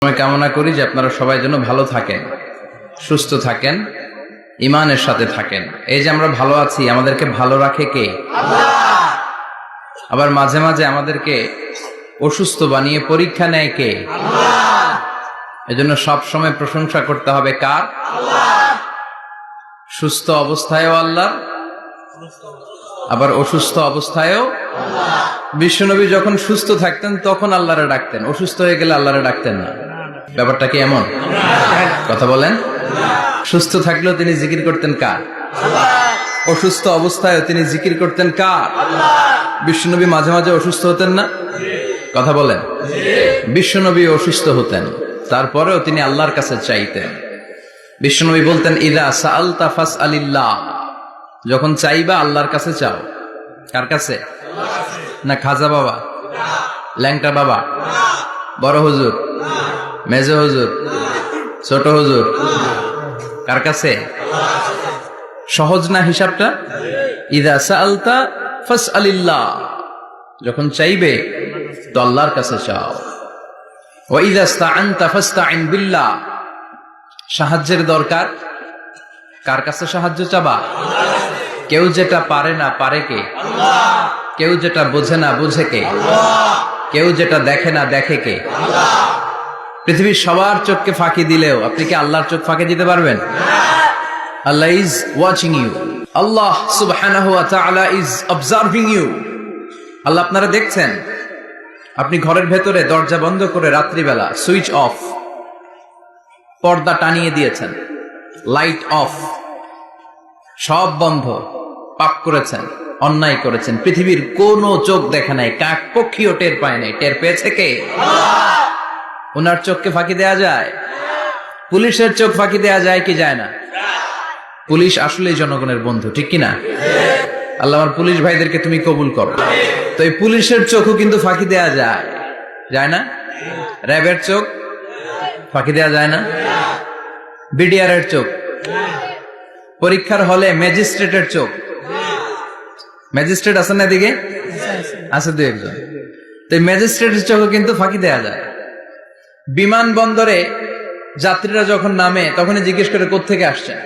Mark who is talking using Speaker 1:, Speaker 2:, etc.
Speaker 1: আমি কামনা করি যে আপনারা সবাই যেন ভালো থাকেন, সুস্থ থাকেন, ঈমানের সাথে থাকেন। এই যে আমরা ভালো আছি, আমাদেরকে ভালো রাখে কে? আল্লাহ। আবার মাঝে মাঝে আমাদেরকে অসুস্থ বানিয়ে পরীক্ষা নেয় কে? আল্লাহ। এজন্য সব সময় প্রশংসা করতে হবে কার? আল্লাহ। সুস্থ অবস্থায়ও আল্লাহ, আবার অসুস্থ অবস্থায়ও আল্লাহ। বিশ্বনবী যখন সুস্থ থাকতেন তখন আল্লাহরে ডাকতেন, অসুস্থ হয়ে গেলে আল্লাহরে ডাকতেন না। ব্যাপারটা কি এমন? কথা বলেন। সুস্থ থাকলেও তিনি জিকির করতেন কার? আল্লাহ। অসুস্থ অবস্থায়ও তিনি জিকির করতেন কার? আল্লাহ। বিশ্বনবী মাঝে মাঝে অসুস্থ হতেন না? কথা বলেন। বিশ্বনবী অসুস্থ হতেন, তারপরেও তিনি আল্লাহর কাছে চাইতেন। বিশ্বনবী বলতেন, ইদা সাআলতা ফাসআলিল্লাহ, যখন চাইবা আল্লাহর কাছে চাও। কার কাছে? না খাজা বাবা, ল্যাংটা বাবা, বড় হুজুর, মেজো হুজুর, ছোট হুজুর? কার কাছে? সহজ না হিসাবটা? ইদা সাআলতা ফাসআলিল্লাহ, যখন চাইবে তো আল্লাহর কাছে চাও। ওয়া ইদা ইসতাআনতা ফাসতাইন বিল্লাহ, সাহায্যের দরকার কার কাছে সাহায্য চাবা? কেউ যেটা পারে না পারে কে? আল্লাহ। কেউ যেটা বোঝে না বুঝে কে? আল্লাহ। কেউ যেটা দেখে না দেখে কে? আল্লাহ। পৃথিবীর সবার চোখকে ফাঁকি দিলেও আপনি কি আল্লাহর চোখ ফাঁকি দিতে পারবেন? আল্লাহ ইজ ওয়াচিং ইউ, আল্লাহ সুবহানাহু ওয়া তাআলা ইজ অবজার্ভিং ইউ। আল্লাহ আপনারা দেখছেন। আপনি ঘরের ভেতরে দরজা বন্ধ করে রাত্রিবেলা সুইচ অফ, পর্দা টানিয়ে দিয়েছেন, লাইট অফ, সব বন্ধ, পাপ করেছেন, অন্যায় করেছেন, পৃথিবীর কোন চোখ দেখে নাই, কাক পক্ষীও টের পায় নাই। টের পেয়েছে কে? ওনার চোখকে ফাঁকি দেয়া যায়? পুলিশের চোখ ফাঁকি দেয়া যায় কি যায় না? পুলিশ আসলেই জনগণের বন্ধু, ঠিক কিনা? আল্লাহ আমার পুলিশ ভাইদেরকে তুমি কবুল করো। তো এই পুলিশের চোখও কিন্তু ফাঁকি দেয়া যায়, যায় না? র্যাবের চোখ ফাঁকি দেয়া যায় না? বিডিআরের চোখ, পরীক্ষার হলে ম্যাজিস্ট্রেটের চোখ, ম্যাজিস্ট্রেট আছেন না এদিকে? আছে দু একজন। তো ম্যাজিস্ট্রেটের চোখও কিন্তু ফাঁকি দেয়া যায়। বিমানবন্দরে যাত্রীরা যখন নামে তখনই জিজ্ঞেস করে কোত্থেকে আসছেন,